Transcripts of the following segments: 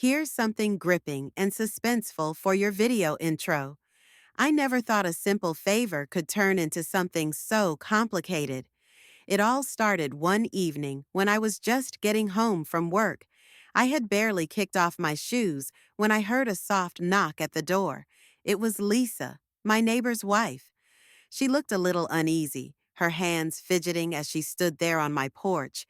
Here's something gripping and suspenseful for your video intro. I never thought a simple favor could turn into something so complicated. It all started one evening when I was just getting home from work. I had barely kicked off my shoes when I heard a soft knock at the door. It was Lisa, my neighbor's wife. She looked a little uneasy, her hands fidgeting as she stood there on my porch.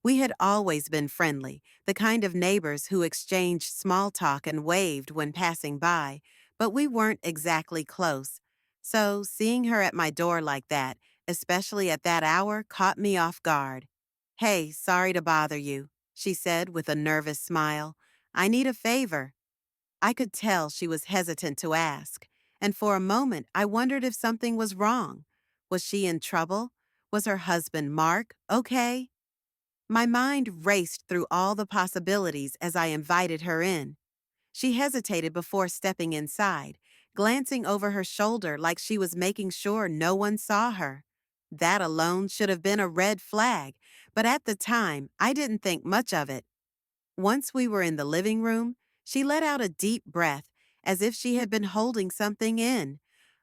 We had always been friendly, the kind of neighbors who exchanged small talk and waved when passing by, but we weren't exactly close. So, seeing her at my door like that, especially at that hour, caught me off guard. "Hey, sorry to bother you," she said with a nervous smile. "I need a favor." I could tell she was hesitant to ask, and for a moment I wondered if something was wrong. Was she in trouble? Was her husband, Mark, okay? My mind raced through all the possibilities as I invited her in. She hesitated before stepping inside, glancing over her shoulder like she was making sure no one saw her. That alone should have been a red flag, but at the time, I didn't think much of it. Once we were in the living room, she let out a deep breath, as if she had been holding something in.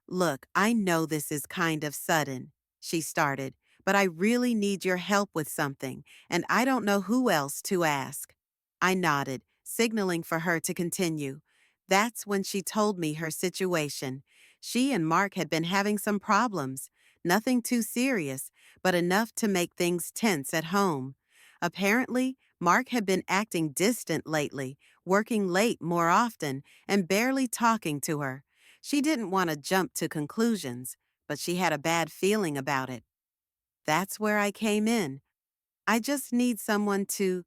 "Look, I know this is kind of sudden," she started, "but I really need your help with something, and I don't know who else to ask." I nodded, signaling for her to continue. That's when she told me her situation. She and Mark had been having some problems. Nothing too serious, but enough to make things tense at home. Apparently, Mark had been acting distant lately, working late more often, and barely talking to her. She didn't want to jump to conclusions, but she had a bad feeling about it. That's where I came in. "I just need someone to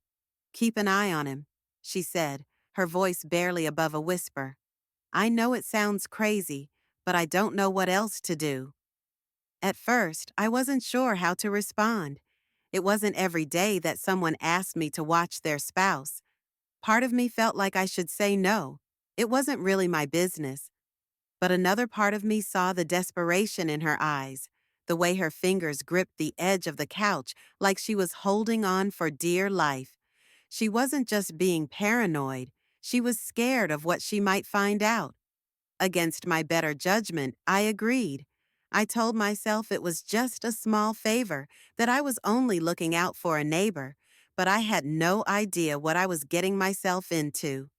keep an eye on him," she said, her voice barely above a whisper. "I know it sounds crazy, but I don't know what else to do." At first, I wasn't sure how to respond. It wasn't every day that someone asked me to watch their spouse. Part of me felt like I should say no. It wasn't really my business. But another part of me saw the desperation in her eyes, the way her fingers gripped the edge of the couch like she was holding on for dear life. She wasn't just being paranoid, she was scared of what she might find out. Against my better judgment, I agreed. I told myself it was just a small favor, that I was only looking out for a neighbor, but I had no idea what I was getting myself into.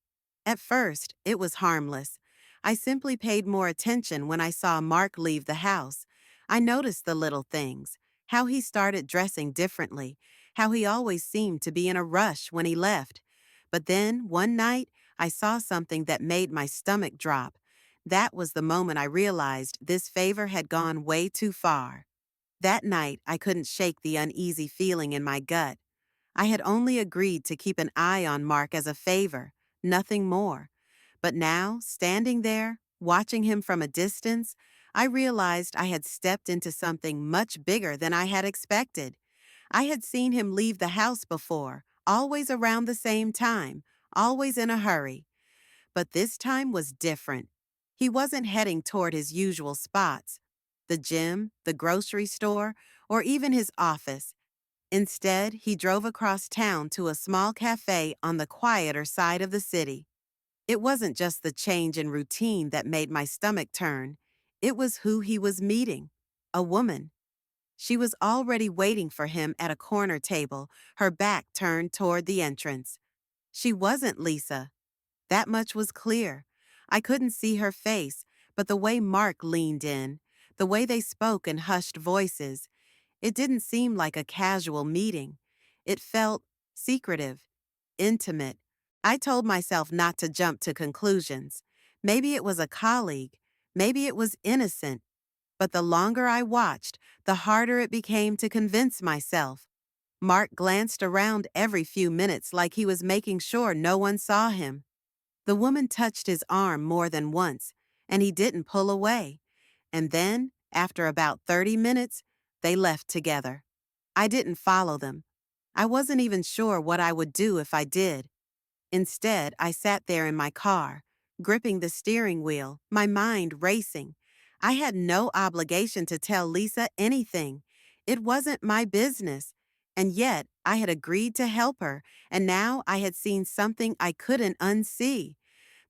At first, it was harmless. I simply paid more attention when I saw Mark leave the house. I noticed the little things, how he started dressing differently, how he always seemed to be in a rush when he left. But then, one night, I saw something that made my stomach drop. That was the moment I realized this favor had gone way too far. That night, I couldn't shake the uneasy feeling in my gut. I had only agreed to keep an eye on Mark as a favor, nothing more. But now, standing there, watching him from a distance, I realized I had stepped into something much bigger than I had expected. I had seen him leave the house before, always around the same time, always in a hurry. But this time was different. He wasn't heading toward his usual spots, the gym, the grocery store, or even his office. Instead, he drove across town to a small cafe on the quieter side of the city. It wasn't just the change in routine that made my stomach turn. It was who he was meeting, a woman. She was already waiting for him at a corner table, her back turned toward the entrance. She wasn't Lisa. That much was clear. I couldn't see her face, but the way Mark leaned in, the way they spoke in hushed voices, it didn't seem like a casual meeting. It felt secretive, intimate. I told myself not to jump to conclusions. Maybe it was a colleague. Maybe it was innocent. But the longer I watched, the harder it became to convince myself. Mark glanced around every few minutes like he was making sure no one saw him. The woman touched his arm more than once, and he didn't pull away. And then, after about 30 minutes, they left together. I didn't follow them. I wasn't even sure what I would do if I did. Instead, I sat there in my car, gripping the steering wheel, my mind racing. I had no obligation to tell Lisa anything. It wasn't my business. And yet, I had agreed to help her, and now I had seen something I couldn't unsee.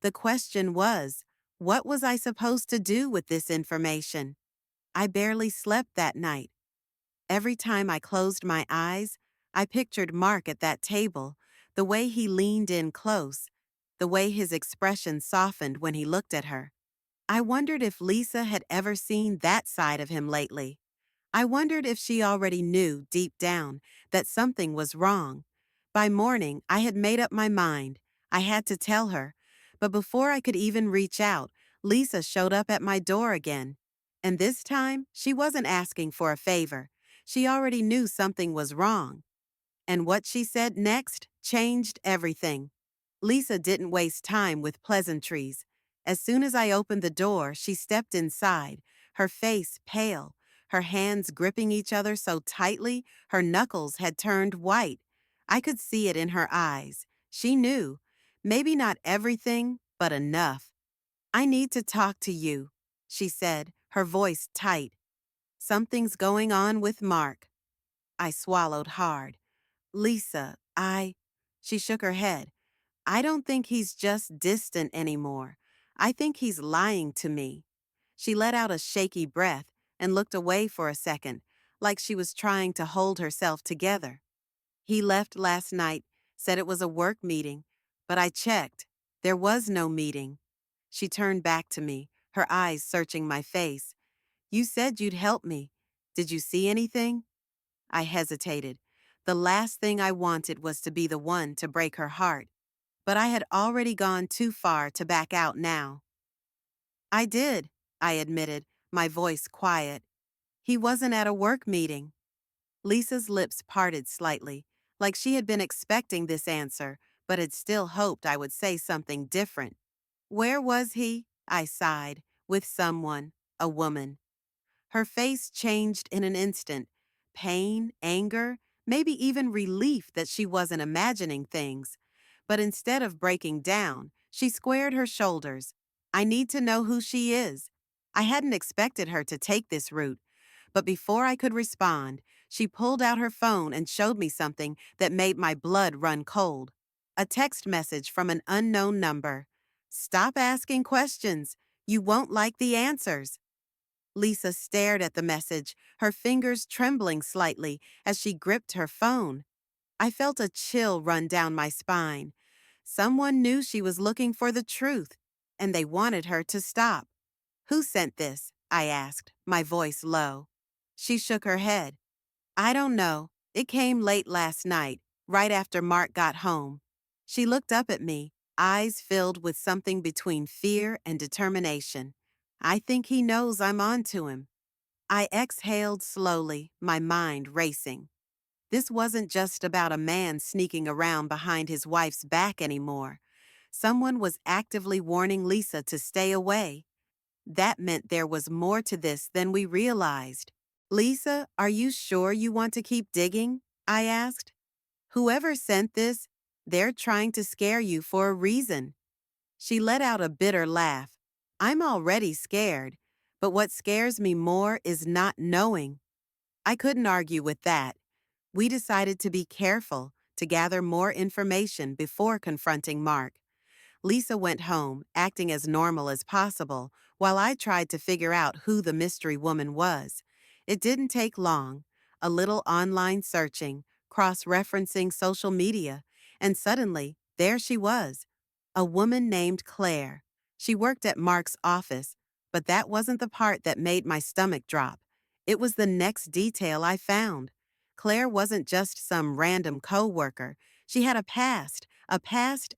The question was, what was I supposed to do with this information? I barely slept that night. Every time I closed my eyes, I pictured Mark at that table, the way he leaned in close, the way his expression softened when he looked at her. I wondered if Lisa had ever seen that side of him lately. I wondered if she already knew, deep down, that something was wrong. By morning, I had made up my mind. I had to tell her. But before I could even reach out, Lisa showed up at my door again. And this time, she wasn't asking for a favor. She already knew something was wrong. And what she said next changed everything. Lisa didn't waste time with pleasantries. As soon as I opened the door, she stepped inside, her face pale, her hands gripping each other so tightly her knuckles had turned white. I could see it in her eyes. She knew. Maybe not everything, but enough. "I need to talk to you," she said, her voice tight. "Something's going on with Mark." I swallowed hard. "Lisa, She shook her head. "I don't think he's just distant anymore. I think he's lying to me." She let out a shaky breath and looked away for a second, like she was trying to hold herself together. "He left last night, said it was a work meeting, but I checked. There was no meeting." She turned back to me, her eyes searching my face. "You said you'd help me. Did you see anything?" I hesitated. The last thing I wanted was to be the one to break her heart, but I had already gone too far to back out now. "I did," I admitted, my voice quiet. "He wasn't at a work meeting." Lisa's lips parted slightly, like she had been expecting this answer, but had still hoped I would say something different. "Where was he?" I sighed. "With someone, a woman." Her face changed in an instant. Pain, anger, maybe even relief that she wasn't imagining things. But instead of breaking down, she squared her shoulders. "I need to know who she is." I hadn't expected her to take this route, but before I could respond, she pulled out her phone and showed me something that made my blood run cold. A text message from an unknown number. "Stop asking questions. You won't like the answers." Lisa stared at the message, her fingers trembling slightly as she gripped her phone. I felt a chill run down my spine. Someone knew she was looking for the truth, and they wanted her to stop. "Who sent this?" I asked, my voice low. She shook her head. "I don't know. It came late last night, right after Mark got home." She looked up at me, eyes filled with something between fear and determination. "I think he knows I'm on to him." I exhaled slowly, my mind racing. This wasn't just about a man sneaking around behind his wife's back anymore. Someone was actively warning Lisa to stay away. That meant there was more to this than we realized. "Lisa, are you sure you want to keep digging?" I asked. "Whoever sent this, they're trying to scare you for a reason." She let out a bitter laugh. "I'm already scared, but what scares me more is not knowing." I couldn't argue with that. We decided to be careful, to gather more information before confronting Mark. Lisa went home, acting as normal as possible, while I tried to figure out who the mystery woman was. It didn't take long. A little online searching, cross-referencing social media, and suddenly, there she was. A woman named Claire. She worked at Mark's office, but that wasn't the part that made my stomach drop. It was the next detail I found. Claire wasn't just some random co-worker. She had a past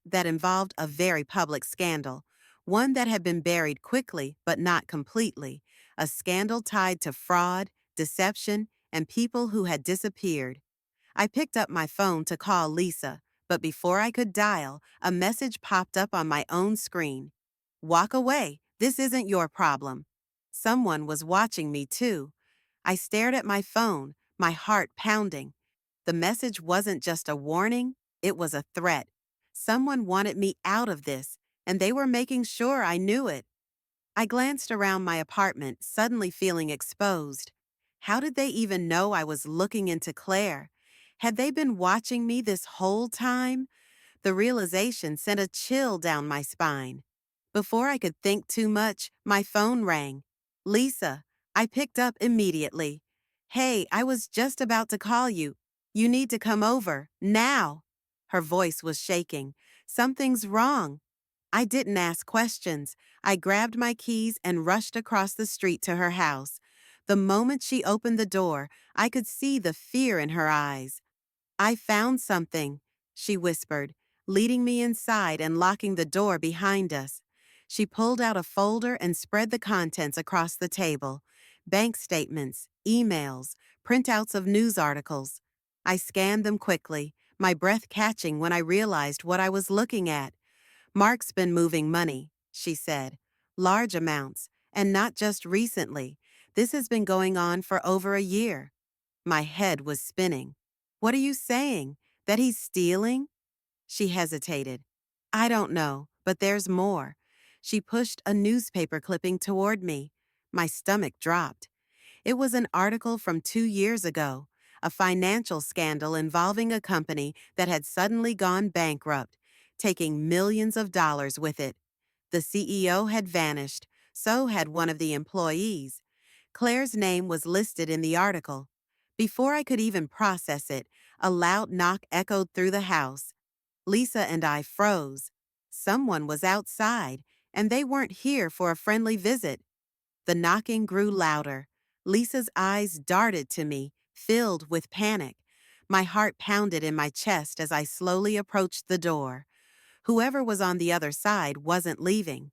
that involved a very public scandal, one that had been buried quickly but not completely, a scandal tied to fraud, deception, and people who had disappeared. I picked up my phone to call Lisa, but before I could dial, a message popped up on my own screen. "Walk away. This isn't your problem." Someone was watching me too. I stared at my phone, my heart pounding. The message wasn't just a warning, it was a threat. Someone wanted me out of this, and they were making sure I knew it. I glanced around my apartment, suddenly feeling exposed. How did they even know I was looking into Claire? Had they been watching me this whole time? The realization sent a chill down my spine. Before I could think too much, my phone rang. Lisa. I picked up immediately. Hey, I was just about to call you. You need to come over, now. Her voice was shaking. Something's wrong. I didn't ask questions. I grabbed my keys and rushed across the street to her house. The moment she opened the door, I could see the fear in her eyes. I found something, she whispered, leading me inside and locking the door behind us. She pulled out a folder and spread the contents across the table. Bank statements, emails, printouts of news articles. I scanned them quickly, my breath catching when I realized what I was looking at. Mark's been moving money, she said. Large amounts, and not just recently. This has been going on for over a year. My head was spinning. What are you saying? That he's stealing? She hesitated. I don't know, but there's more. She pushed a newspaper clipping toward me. My stomach dropped. It was an article from 2 years ago, a financial scandal involving a company that had suddenly gone bankrupt, taking millions of dollars with it. The CEO had vanished, so had one of the employees. Claire's name was listed in the article. Before I could even process it, a loud knock echoed through the house. Lisa and I froze. Someone was outside, and they weren't here for a friendly visit. The knocking grew louder. Lisa's eyes darted to me, filled with panic. My heart pounded in my chest as I slowly approached the door. Whoever was on the other side wasn't leaving.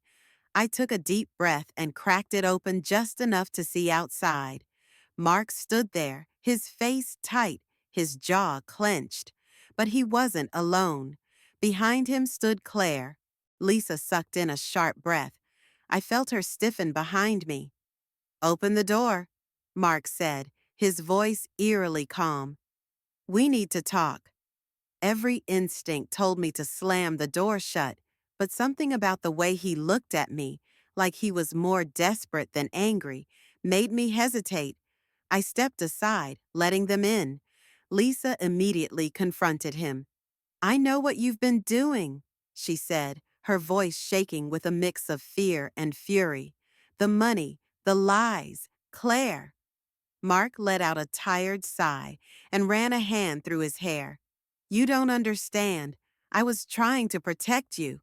I took a deep breath and cracked it open just enough to see outside. Mark stood there, his face tight, his jaw clenched. But he wasn't alone. Behind him stood Claire. Lisa sucked in a sharp breath. I felt her stiffen behind me. Open the door, Mark said, his voice eerily calm. We need to talk. Every instinct told me to slam the door shut, but something about the way he looked at me, like he was more desperate than angry, made me hesitate. I stepped aside, letting them in. Lisa immediately confronted him. I know what you've been doing, she said, her voice shaking with a mix of fear and fury. The money, the lies, Claire. Mark let out a tired sigh and ran a hand through his hair. You don't understand. I was trying to protect you.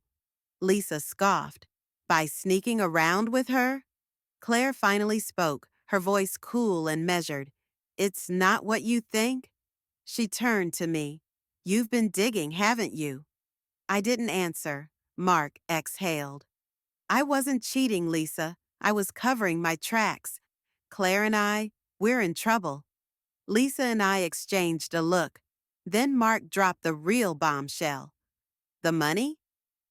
Lisa scoffed. By sneaking around with her? Claire finally spoke, her voice cool and measured. It's not what you think? She turned to me. You've been digging, haven't you? I didn't answer. Mark exhaled. I wasn't cheating, Lisa. I was covering my tracks. Claire and we're in trouble. Lisa and I exchanged a look. Then Mark dropped the real bombshell. The money?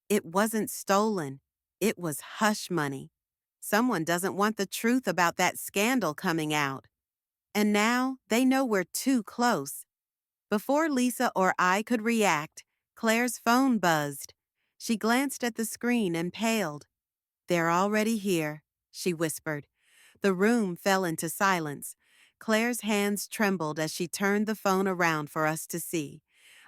It wasn't stolen. It was hush money. Someone doesn't want the truth about that scandal coming out. And now they know we're too close. Before Lisa or I could react, Claire's phone buzzed. She glanced at the screen and paled. They're already here, she whispered. The room fell into silence. Claire's hands trembled as she turned the phone around for us to see.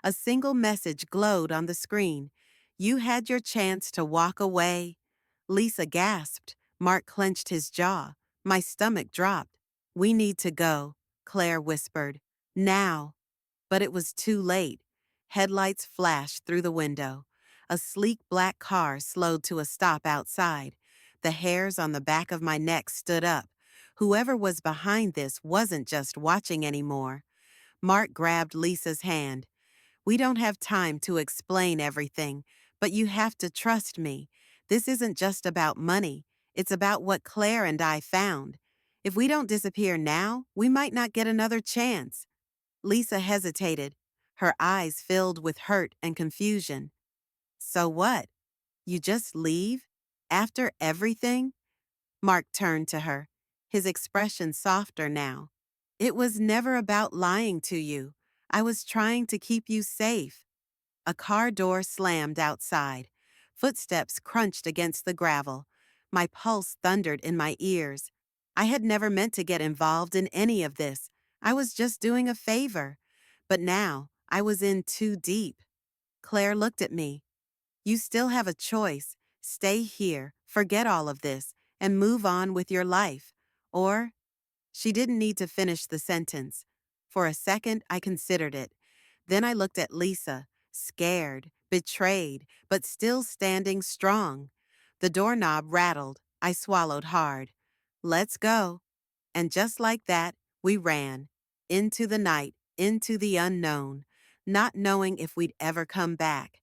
A single message glowed on the screen. You had your chance to walk away. Lisa gasped. Mark clenched his jaw. My stomach dropped. We need to go, Claire whispered. Now. But it was too late. Headlights flashed through the window. A sleek black car slowed to a stop outside. The hairs on the back of my neck stood up. Whoever was behind this wasn't just watching anymore. Mark grabbed Lisa's hand. We don't have time to explain everything, but you have to trust me. This isn't just about money. It's about what Claire and I found. If we don't disappear now, we might not get another chance. Lisa hesitated, her eyes filled with hurt and confusion. So what? You just leave? After everything? Mark turned to her, his expression softer now. It was never about lying to you. I was trying to keep you safe. A car door slammed outside. Footsteps crunched against the gravel. My pulse thundered in my ears. I had never meant to get involved in any of this. I was just doing a favor. But now, I was in too deep. Claire looked at me. You still have a choice. Stay here, forget all of this, and move on with your life. Or, she didn't need to finish the sentence. For a second, I considered it. Then I looked at Lisa, scared, betrayed, but still standing strong. The doorknob rattled. I swallowed hard. Let's go. And just like that, we ran. Into the night, into the unknown, not knowing if we'd ever come back.